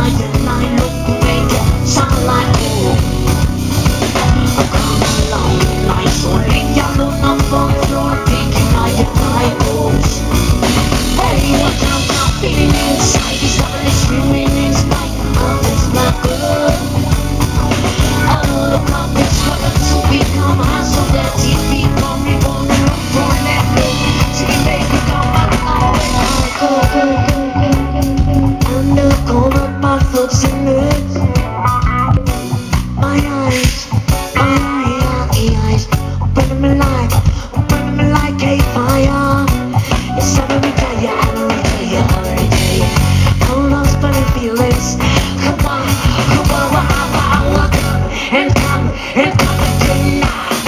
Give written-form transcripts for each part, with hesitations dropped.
night and I look to make it sound like you. I come along night, so late yellow up on the floor, thinking night and night goes. Hey, what I'm feeling inside is lovely screaming in spite of this black girl. All the copies struggle to become a so that TV come reborn and look for that look. See, baby, come back and the corner path of sinners. My eyes, burning me like a fire. It's every day, every day. All those burning feelings. Come on, and come tonight.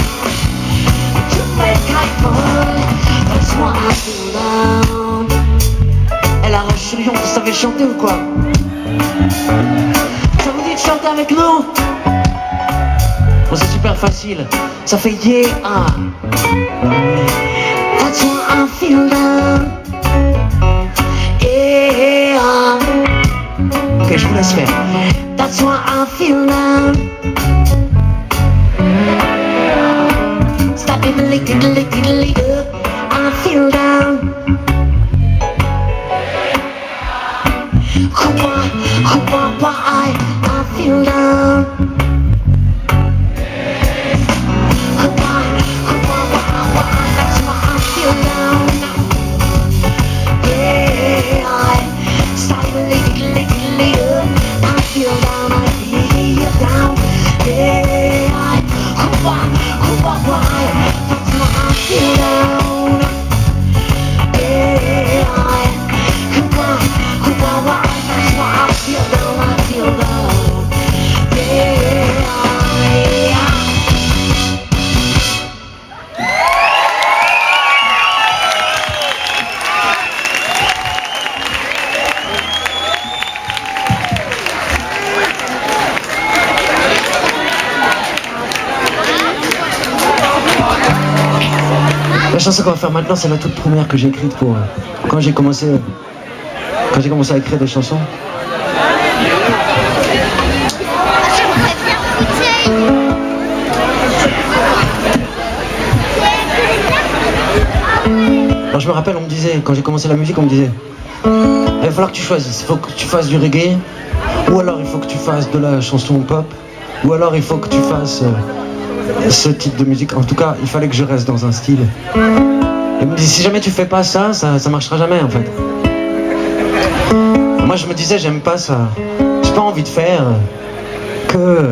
To make I fall, that's what I feel down. Et la Roche-sur-Yon, vous savez chanter ou quoi? Ça vous dit de chanter avec nous? Bon, c'est super facile. Ça fait yeah. That's what I feel down. Yeah. Ok, je vous laisse faire. That's what I feel down. Stop it, lick it up. I feel down. Come on, why I feel down. Come on, why that's why I feel down. Yeah, stop it, lick it up. I feel down, I feel down. Yeah, come on, why that's why I feel down. Yeah, come on, why that's why I feel down, yeah. La chanson qu'on va faire maintenant, c'est la toute première que j'ai écrite pour quand j'ai commencé à écrire des chansons. Alors je me rappelle, on me disait, quand j'ai commencé la musique, on me disait il va falloir que tu choisisses, il faut que tu fasses du reggae, ou alors il faut que tu fasses de la chanson pop, ou alors il faut que tu fasses ce type de musique. En tout cas, il fallait que je reste dans un style. Et il me dit, si jamais tu fais pas ça marchera jamais en fait. Moi je me disais, j'aime pas ça. J'ai pas envie de faire que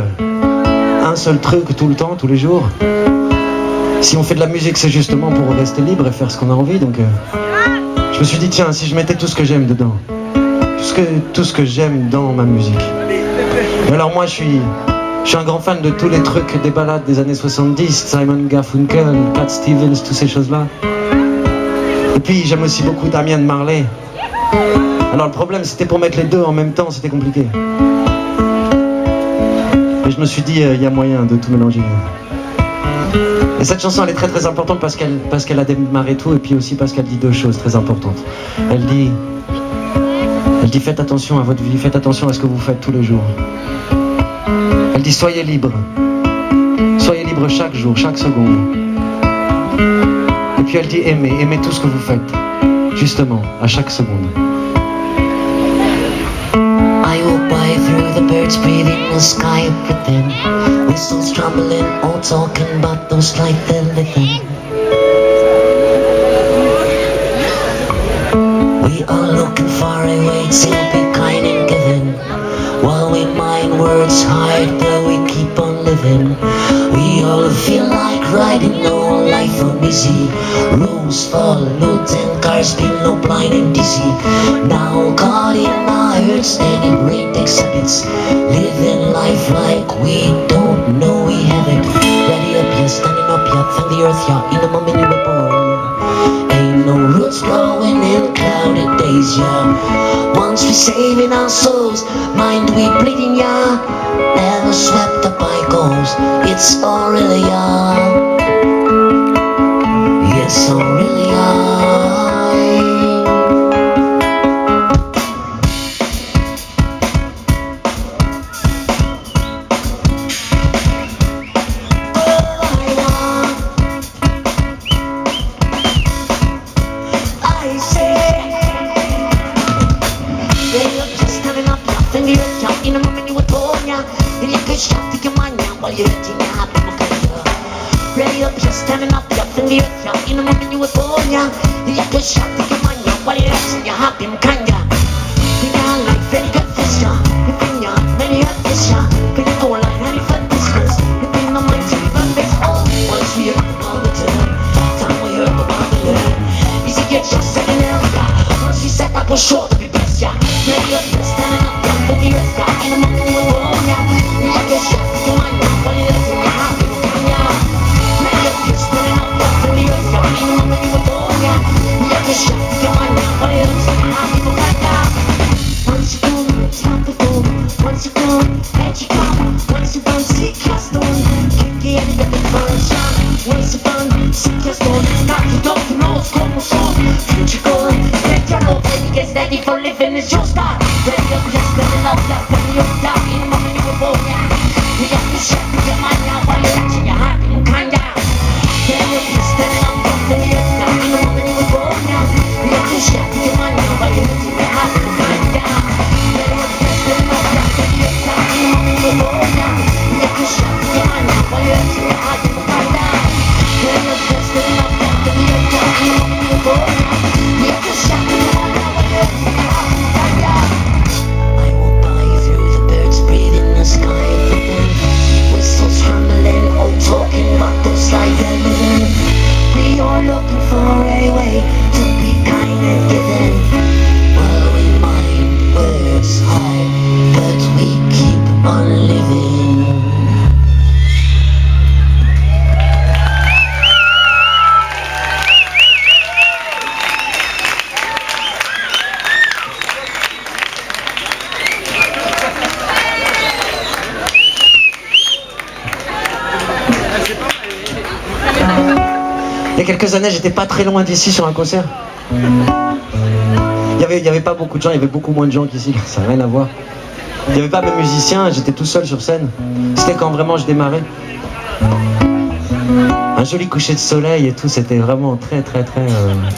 un seul truc tout le temps, tous les jours. Si on fait de la musique, c'est justement pour rester libre et faire ce qu'on a envie. Donc je me suis dit, tiens, si je mettais tout ce que j'aime dedans, tout ce que j'aime dans ma musique. Et alors moi je suis un grand fan de tous les trucs des ballades des années 70, Simon Garfunkel, Cat Stevens, toutes ces choses-là. Et puis j'aime aussi beaucoup Damian Marley. Alors le problème, c'était pour mettre les deux en même temps, c'était compliqué. Et je me suis dit, il y a moyen de tout mélanger. Et cette chanson, elle est très très importante parce qu'elle a démarré tout, et puis aussi parce qu'elle dit deux choses très importantes. Elle dit faites attention à votre vie, faites attention à ce que vous faites tous les jours. Elle dit soyez libre chaque jour, chaque seconde. Et puis elle dit aimez tout ce que vous faites, justement, à chaque seconde. I walk by through the birds breathing the sky up within, whistles trembling, all talking about those like they're living. We are looking far away to be kind and giving, while we mind words hard though we keep on living. We all feel like riding, no life uneasy. Roads fall, loads and cars below blind and dizzy. Now caught in our hurts and it rain takes habits. Living life like we don't know we have it. Ready up, yeah, standing up, yeah, thank the earth, yeah, in the moment you were born, yeah. Ain't no roots growing in clouded days, yeah. Once we saving our souls, mind we bleeding, yeah. Never swept up by ghosts, it's Aurelia. Yes, Aurelia. in a moment you were born, yeah. And you could shout to your mind, yeah, while you're letting your happy ready up, you're standing up, you're in the earth, yeah. In the moment you were born, yeah. You could shout to your mind, yeah, while you're letting your happy yeah. You got like very good fish, yeah. You bring your many good fish, yeah. Bring your whole line, honey, for Christmas. You bring the mind to the face, oh. Once we heard about the turn, time we heard about the learn. Easy get your second else, yeah. Once we set up, we're sure to be blessed, yeah. Ready up, you're standing up, you're in the earth, yeah. In the moment you were born, yeah. You could shout to your mind, yeah, while you're letting your happy yeah. You're standing up, you're in the earth, yeah. In the moment you were born, yeah. You could shout to your mind, yeah, while you're letting your happy once you come, tap the phone. Once you come, let you come. Once you run, seek your stone. Kick it at the first shot. Once you run, seek your stone. Knock it off the nose, come on, future going. Let your love, baby, get steady for living is your start. Ready up, just standing up, left when you're down. In the moment you were born, yeah. You got to shut your mind now while you're acting your heart and kind down. Ready up, just standing up, left when you're down. In the moment you were born, yeah. You got to shut your mind now while you're acting your heart and kind down. Il y a quelques années, j'étais pas très loin d'ici sur un concert. Il y avait pas beaucoup de gens, il y avait beaucoup moins de gens qu'ici, ça n'a rien à voir. Il n'y avait pas de musiciens, j'étais tout seul sur scène. C'était quand vraiment je démarrais. Un joli coucher de soleil et tout, c'était vraiment très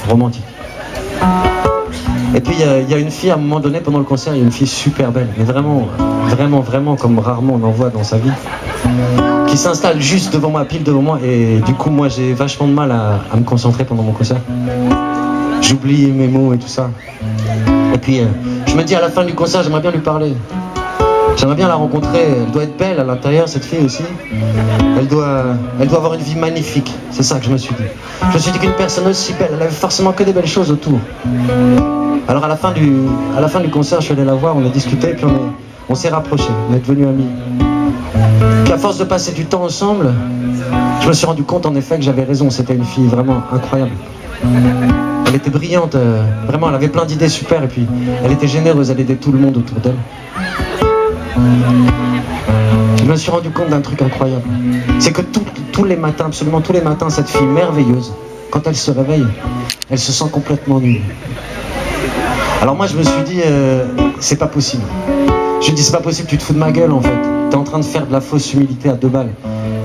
romantique. Et puis il y a une fille à un moment donné pendant le concert, il y a une fille super belle, mais vraiment comme rarement on en voit dans sa vie, qui s'installe juste devant moi, pile devant moi, et du coup moi j'ai vachement de mal à me concentrer pendant mon concert. J'oublie mes mots et tout ça. Et puis je me dis à la fin du concert, j'aimerais bien lui parler. J'aimerais bien la rencontrer, elle doit être belle à l'intérieur, cette fille aussi. Elle doit avoir une vie magnifique, c'est ça que je me suis dit. Je me suis dit qu'une personne aussi belle, elle avait forcément que des belles choses autour. Alors à la fin du concert, je suis allé la voir, on a discuté, puis on s'est rapprochés, on est devenus amis. Puis à force de passer du temps ensemble, je me suis rendu compte en effet que j'avais raison, c'était une fille vraiment incroyable. Elle était brillante, vraiment, elle avait plein d'idées super, et puis elle était généreuse, elle aidait tout le monde autour d'elle. Je me suis rendu compte d'un truc incroyable. C'est que tous les matins, absolument tous les matins, cette fille merveilleuse, quand elle se réveille, elle se sent complètement nulle. Alors moi je me suis dit, c'est pas possible. Je lui dis, c'est pas possible, tu te fous de ma gueule en fait. T'es en train de faire de la fausse humilité à 2 balles.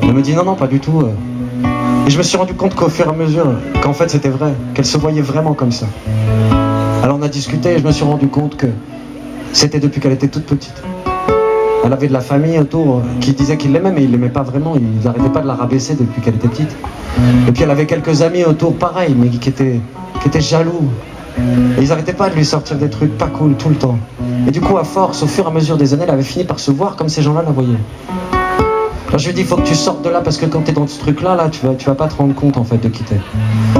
Elle me dit, non, pas du tout. Et je me suis rendu compte qu'au fur et à mesure, qu'en fait c'était vrai, qu'elle se voyait vraiment comme ça. Alors on a discuté et je me suis rendu compte que c'était depuis qu'elle était toute petite. Elle avait de la famille autour qui disait qu'ils l'aimaient, mais ils l'aimaient pas vraiment. Ils n'arrêtaient pas de la rabaisser depuis qu'elle était petite. Et puis elle avait quelques amis autour, pareil, mais qui étaient jaloux. Et ils n'arrêtaient pas de lui sortir des trucs pas cool tout le temps. Et du coup, à force, au fur et à mesure des années, elle avait fini par se voir comme ces gens-là la voyaient. Alors je lui ai dit, il faut que tu sortes de là, parce que quand tu es dans ce truc-là, tu vas pas te rendre compte en fait de qui t'es.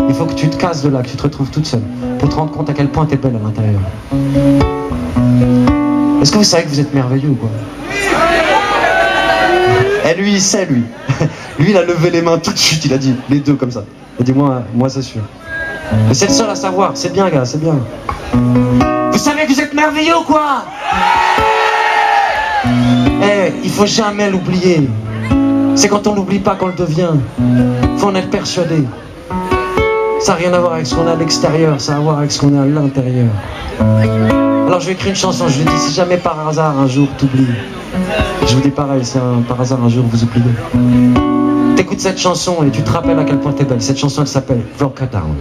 Il faut que tu te casses de là, que tu te retrouves toute seule, pour te rendre compte à quel point t'es belle à l'intérieur. Est-ce que vous savez que vous êtes merveilleux ou quoi? Et lui, il sait, lui. Lui, il a levé les mains tout de suite, il a dit, les deux comme ça. Il a dit, moi c'est sûr. Mais c'est le seul à savoir, c'est bien, gars, c'est bien. Vous savez que vous êtes merveilleux ou quoi? Il faut jamais l'oublier. C'est quand on l'oublie pas qu'on le devient. Faut en être persuadé. Ça n'a rien à voir avec ce qu'on a à l'extérieur, ça a à voir avec ce qu'on est à l'intérieur. Alors je lui ai écrit une chanson, je lui ai dit, si jamais par hasard un jour t'oublies, je vous dis pareil, si par hasard un jour vous oubliez, t'écoutes cette chanson et tu te rappelles à quel point t'es belle. Cette chanson elle s'appelle Rock Down.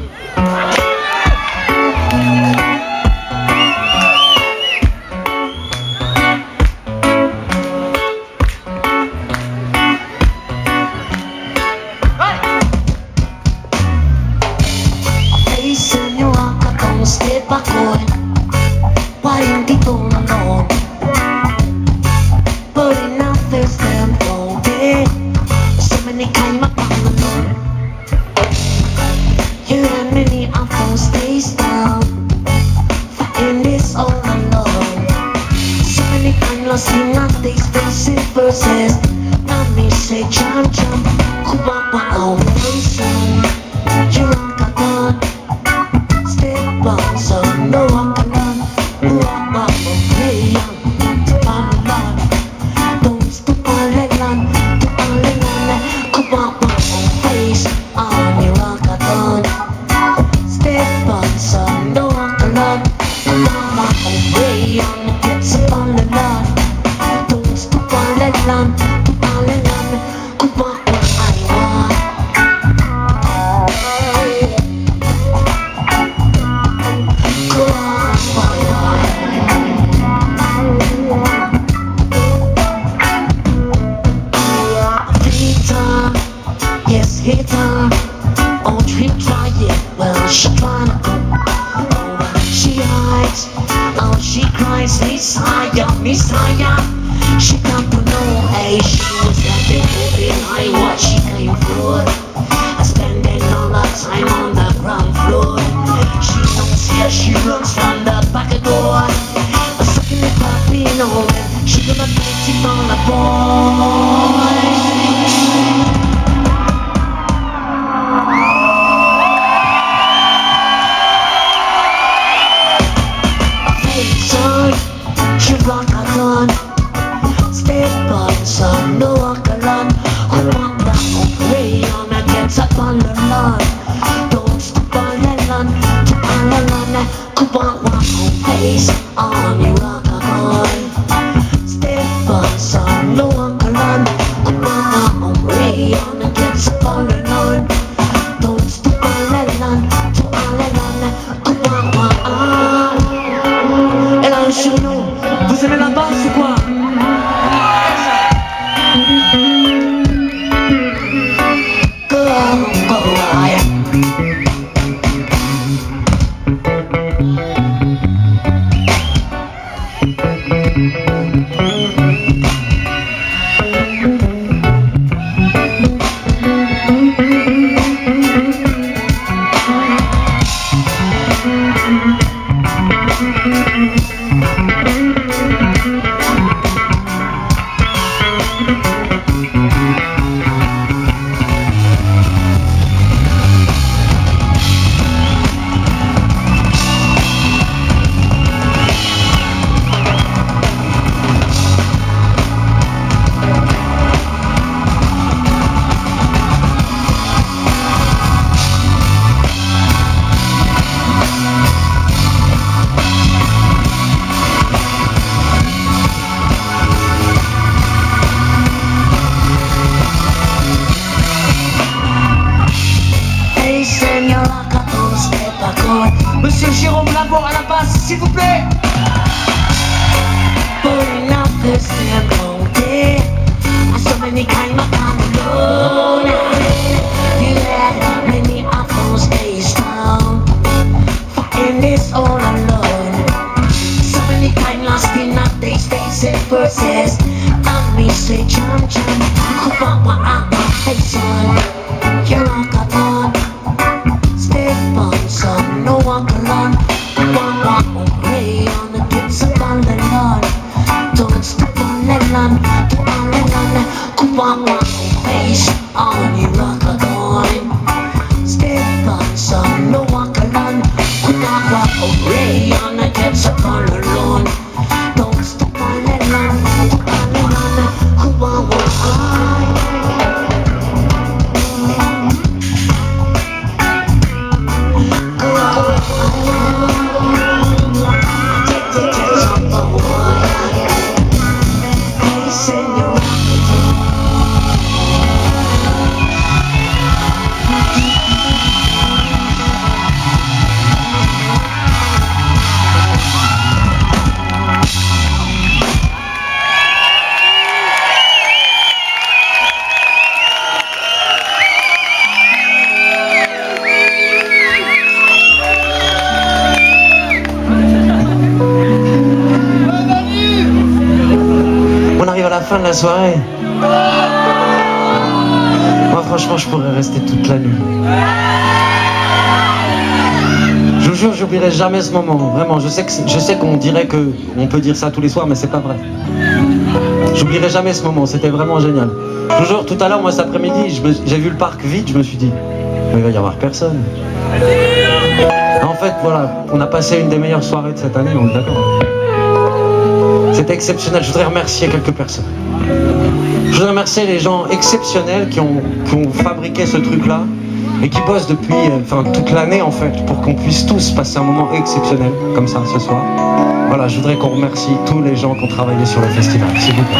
lost in these basic verses. Now me say jump jump, come on my own nation. You rock a gun, step on so no one can run. Walk my own way to my love. Don't stop on the land, to all the land. Come on my own face, on you rock a gun. Step on so no one can run. Walk my own way on the gets upon the land. Don't stop on the land, to all the land. Come on what I want. Go on what I want. Peter, yes Peter. Oh, trip try it. Well, she tryna go. She hides, oh she cries, Messiah, Messiah. She come to know, hey, she was nothing behind what she came for. Spending all her time on the ground floor. She don't care, she runs from the back door. Sucking the puppy in her hand, she gonna get it on the boys. She rock a gun, step on some, no walk a run. Who want that way on and gets up on the lawn. Don't stop on the lawn, to on the lawn. Who want one face on you rock a gun. Step on some, no walk a run. Who want one way on and gets up on the lawn. Don't stop on the lawn, to on the lawn. Who want one. Et là, chez nous, vous aimez la basse ou quoi? Monsieur Jérôme Laborde à la basse, s'il vous plaît. Pulling up the ceremony, so many kind of come alone. You had many of those days down, fighting this all alone. So many kind lost in our days, facing verses. And me say jump jump, who want what I want, hey son, you're on come. Step on some, no one can run. One way on the kids up on the lawn. Don't stop on the lawn, to on the lawn. Come on face on you rock a gun. Step on some, no one can run. Come on way on the kids up on the lawn. Don't stop on the lawn, to on the lawn. Come on fin de la soirée. Moi franchement je pourrais rester toute la nuit. Je vous jure, j'oublierai jamais ce moment. Vraiment, je sais qu'on dirait qu'on peut dire ça tous les soirs, mais c'est pas vrai. J'oublierai jamais ce moment, c'était vraiment génial. Toujours, tout à l'heure, moi cet après-midi, j'ai vu le parc vide, je me suis dit, mais il va y avoir personne. En fait, voilà, on a passé une des meilleures soirées de cette année, on est d'accord. C'était exceptionnel, je voudrais remercier quelques personnes. Je voudrais remercier les gens exceptionnels qui ont fabriqué ce truc-là et qui bossent depuis toute l'année en fait pour qu'on puisse tous passer un moment exceptionnel comme ça ce soir. Voilà, je voudrais qu'on remercie tous les gens qui ont travaillé sur le festival, s'il vous plaît.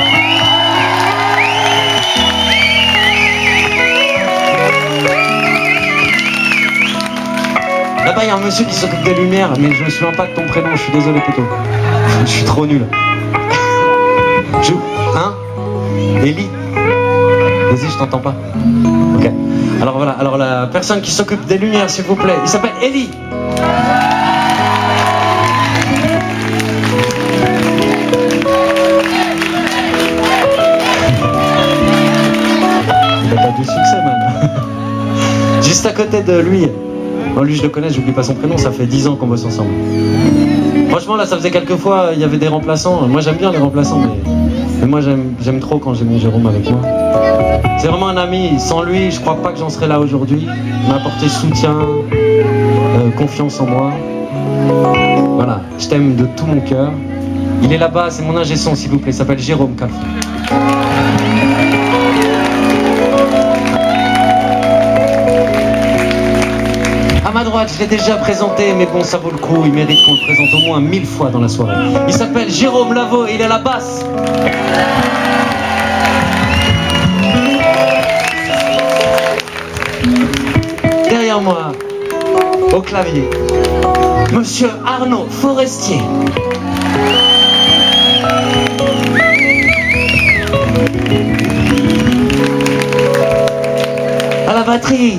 Là-bas, il y a un monsieur qui s'occupe des lumières, mais je me souviens pas de ton prénom, je suis désolé plutôt. Je suis trop nul. Hein? Ellie? Vas-y, je t'entends pas. Ok. Alors voilà, alors la personne qui s'occupe des lumières, s'il vous plaît, il s'appelle Ellie. Il a pas du succès, man. Juste à côté de lui. Bon, lui, je le connais, j'oublie pas son prénom, ça fait 10 ans qu'on bosse ensemble. Franchement, là, ça faisait quelques fois, il y avait des remplaçants. Moi, j'aime bien les remplaçants, mais moi, j'aime trop quand j'ai mon Jérôme avec moi. C'est vraiment un ami. Sans lui, je crois pas que j'en serais là aujourd'hui. Il m'a apporté soutien, confiance en moi. Voilà, je t'aime de tout mon cœur. Il est là-bas, c'est mon ingé son, s'il vous plaît. Il s'appelle Jérôme Calfon. À ma droite, je l'ai déjà présenté, mais bon, ça vaut le coup. Il mérite qu'on le présente au moins 1000 fois dans la soirée. Il s'appelle Jérôme Lavaux et il est à la basse. Derrière moi, au clavier, Monsieur Arnaud Forestier. À la batterie,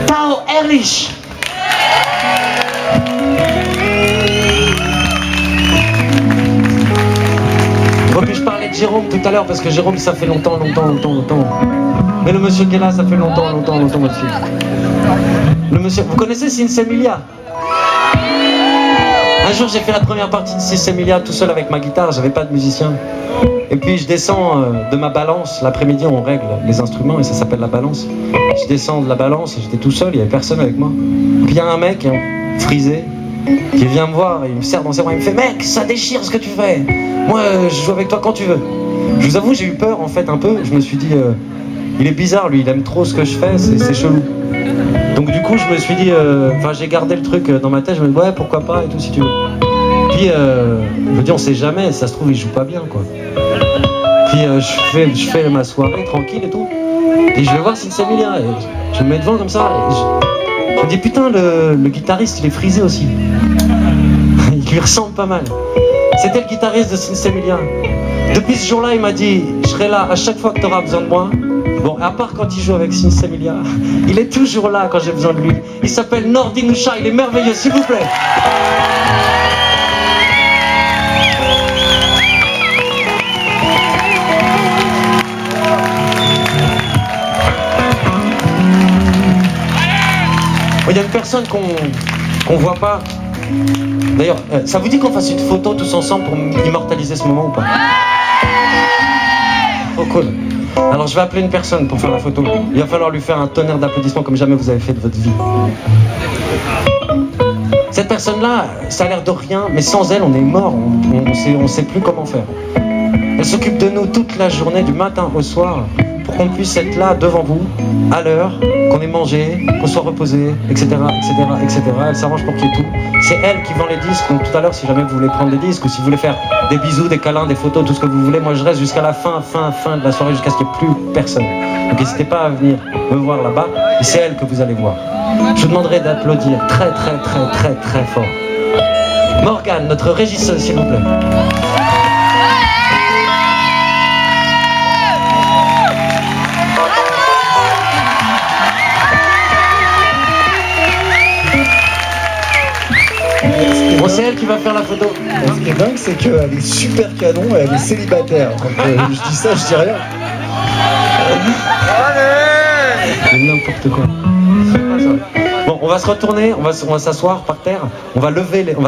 Tao Ehrlich. Bon, puis je parlais de Jérôme tout à l'heure parce que Jérôme, ça fait longtemps. Mais le monsieur qui est là, ça fait longtemps aussi. Le monsieur, vous connaissez Sinsemilia? Un jour, j'ai fait la première partie de Sinsemilia tout seul avec ma guitare, j'avais pas de musicien. Et puis je descends de ma balance, l'après-midi on règle les instruments et ça s'appelle la balance. Je descends de la balance, j'étais tout seul, il n'y avait personne avec moi. Puis il y a un mec frisé qui vient me voir et il me serre dans ses bras, il me fait « Mec, ça déchire ce que tu fais, moi je joue avec toi quand tu veux ». Je vous avoue, j'ai eu peur en fait un peu, je me suis dit il est bizarre lui, il aime trop ce que je fais, c'est chelou. Donc du coup je me suis dit, j'ai gardé le truc dans ma tête, je me dis ouais pourquoi pas et tout si tu veux. Puis je me dis on sait jamais, ça se trouve il joue pas bien quoi. Puis je fais ma soirée tranquille et tout. Et je vais voir Sinsemilia, je me mets devant comme ça, et je me dis putain le guitariste il est frisé aussi. Il lui ressemble pas mal. C'était le guitariste de Sinsemilia. Depuis ce jour-là il m'a dit je serai là à chaque fois que tu auras besoin de moi. Bon, à part quand il joue avec Sinsemilia, il est toujours là quand j'ai besoin de lui. Il s'appelle Nordinusha, il est merveilleux, s'il vous plaît. Il y a une personne qu'on voit pas. D'ailleurs, ça vous dit qu'on fasse une photo tous ensemble pour immortaliser ce moment ou pas? Oh cool. Alors je vais appeler une personne pour faire la photo. Il va falloir lui faire un tonnerre d'applaudissements comme jamais vous avez fait de votre vie. Cette personne-là, ça a l'air de rien, mais sans elle, on est mort. On sait plus comment faire. Elle s'occupe de nous toute la journée, du matin au soir, pour qu'on puisse être là devant vous, à l'heure, qu'on ait mangé, qu'on soit reposé, etc., etc., etc. Elle s'arrange pour qu'il y ait tout. C'est elle qui vend les disques, donc tout à l'heure, si jamais vous voulez prendre des disques, ou si vous voulez faire des bisous, des câlins, des photos, tout ce que vous voulez, moi je reste jusqu'à la fin de la soirée, jusqu'à ce qu'il n'y ait plus personne. Donc n'hésitez pas à venir me voir là-bas, et c'est elle que vous allez voir. Je vous demanderai d'applaudir très très très très très fort Morgane, notre régisseuse, s'il vous plaît. Bon, c'est elle qui va faire la photo. Ce qui est dingue, c'est qu'elle est super canon et elle est célibataire. Donc je dis ça, je dis rien. C'est n'importe quoi. C'est pas ça. Bon, on va se retourner, on va s'asseoir par terre, on va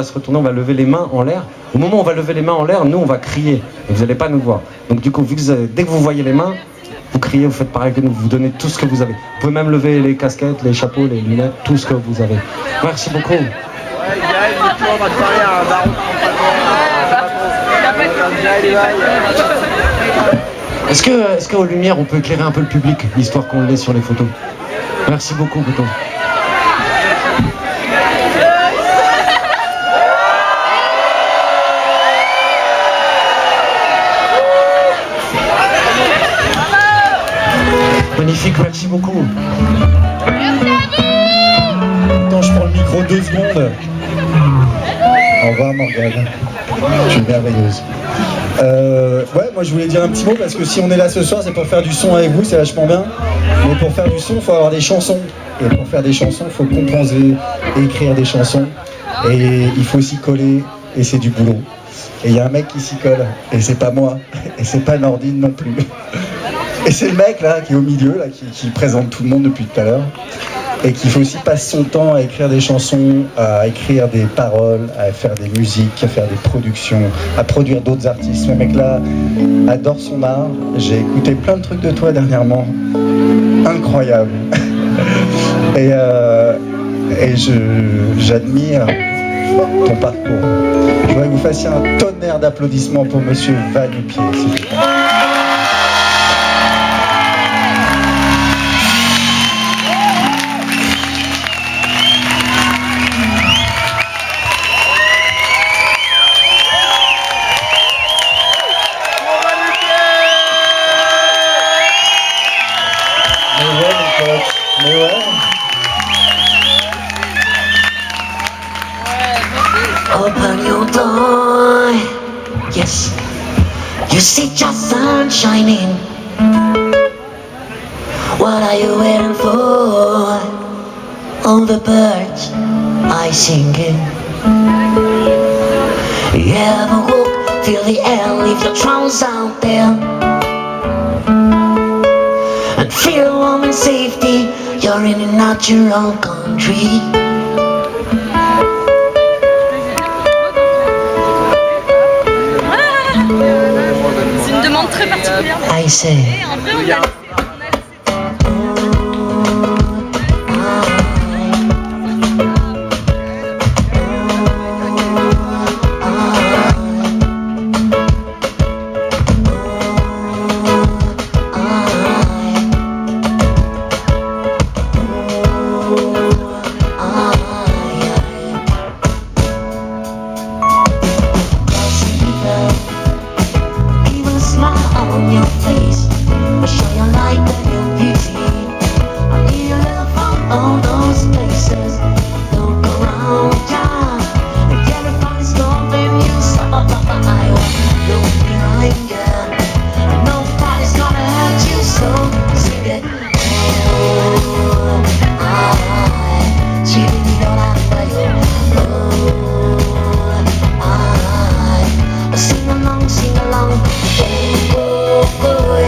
se retourner, on va lever les mains en l'air. Au moment où on va lever les mains en l'air, nous on va crier, et vous n'allez pas nous voir. Donc du coup, dès que vous voyez les mains, vous criez, vous faites pareil que nous, vous donnez tout ce que vous avez. Vous pouvez même lever les casquettes, les chapeaux, les lunettes, tout ce que vous avez. Merci beaucoup. Est-ce qu'aux lumières on peut éclairer un peu le public, histoire qu'on l'ait sur les photos? Merci beaucoup, Bouton. Magnifique, merci beaucoup. Attends, je prends le micro 2 secondes. Au revoir Morgane, tu es merveilleuse. Ouais, moi je voulais dire un petit mot parce que si on est là ce soir, c'est pour faire du son avec vous, c'est vachement bien. Mais pour faire du son, il faut avoir des chansons. Et pour faire des chansons, il faut composer, écrire des chansons. Et il faut s'y coller, et c'est du boulot. Et il y a un mec qui s'y colle, et c'est pas moi, et c'est pas Nordine non plus. Et c'est le mec là qui est au milieu, là, qui présente tout le monde depuis tout à l'heure. Et qu'il faut aussi passer son temps à écrire des chansons, à écrire des paroles, à faire des musiques, à faire des productions, à produire d'autres artistes. Ce mec-là adore son art. J'ai écouté plein de trucs de toi dernièrement. Incroyable. Et j'admire ton parcours. Je voudrais que vous fassiez un tonnerre d'applaudissements pour Monsieur Va-Nu-Pieds, s'il vous plaît. Mais ouais. Open your door, yes. You see just sun shining. What are you waiting for? All the birds are singing. You ever walk, feel the air, leave your troubles out there, and feel warm and safety. You're in a natural country. C'est une demande très particulière. I say. Et en vrai, on a laissé. Sing along, oh, oh, oh.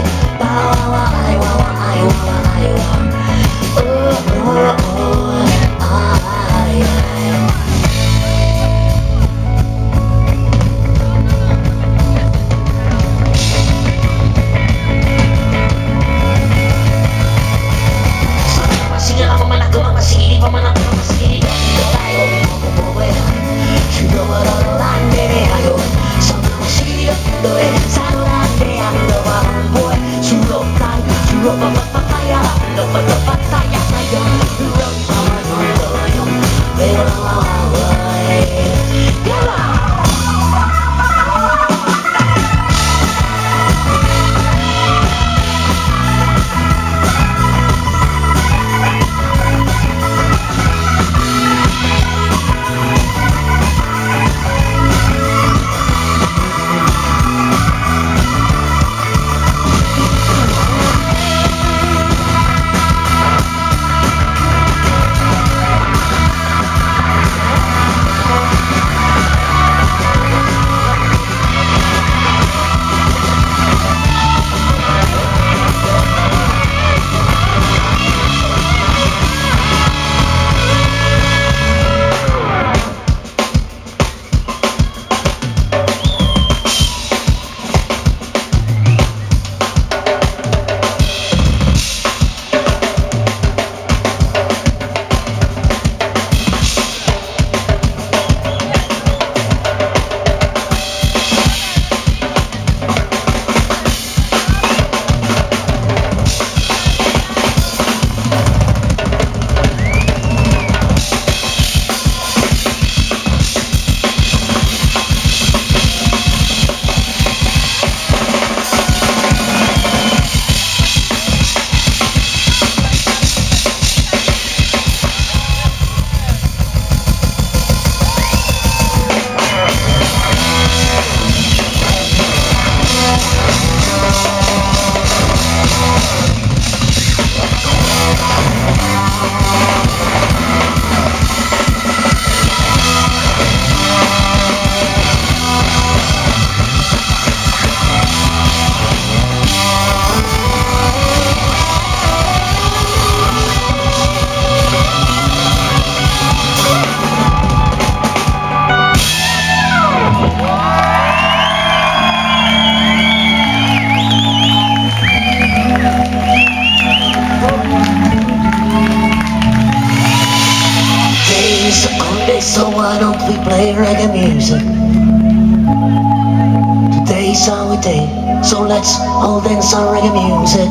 day, so let's all dance on reggae music.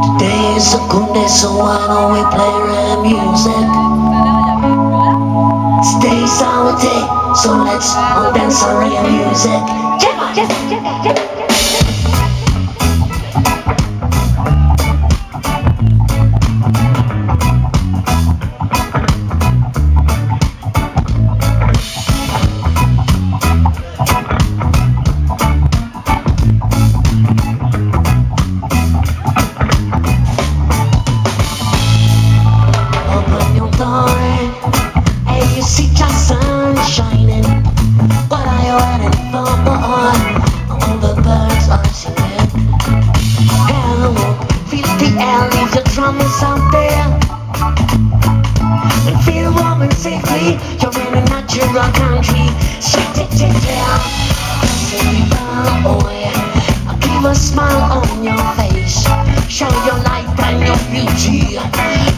Today is a good day, so why don't we play reggae music? Today's our day, so let's all dance on reggae music. Open your door, hey, you see the sun shining. What are you waiting for, boy? All the birds are singing. Hello, feel the air, leave your drummers out there. And feel warm and safely, you're in a natural country. Shake it, yeah. Say, boy, give a smile on your face. Show your light and your beauty.